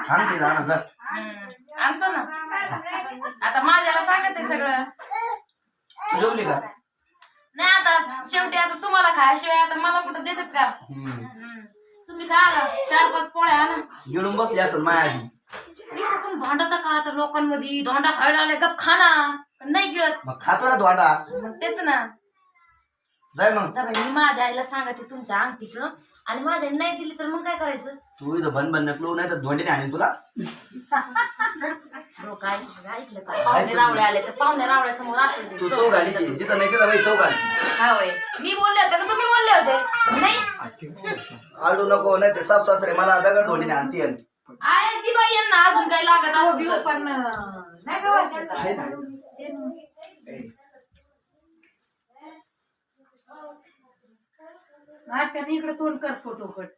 आणते राणा जा. आणतो ना. आता माझ्याला सांगत आहे सगळं. जेवली का? नाही आता शेवटी आता तुम्हाला खायशिवाय आता मला कुठं देतात का? तुम्ही खा ना 4-5 पोळ्या आणा. गिळून बसली असेल माया आधी. पण भांडता का आता लोकांमध्ये? धोंडा खायला आले गप खाना नाही गिळत. मग खातो ना धोंडा. मग तेच ना. जाय मग. जा बाई, मी माझ्या आईला सांगते तुमच्या अंगठीचं आणि माझ्या आईने नाही दिली तर मग काय करायचं? तू इथं भन नकलू नाही तर धोंडीने आणीन तुला. काय ऐकलं का? पाहुणे रावळे आले तर पाहुणे रावळ्या समोर असेल तू चौ घालीची जिथं नाही तिथं बाई चौ घाली. हा होय. मी बोलले होते का तुम्ही बोलले होते? नाही आळू नको नाही ते सासू सासरे मला दगड धोंडीने आणते. आहे ती बाई यांना अजून काही लागत असतं पण नाही का वाटत? इकडे तोंड कर फोटो कट.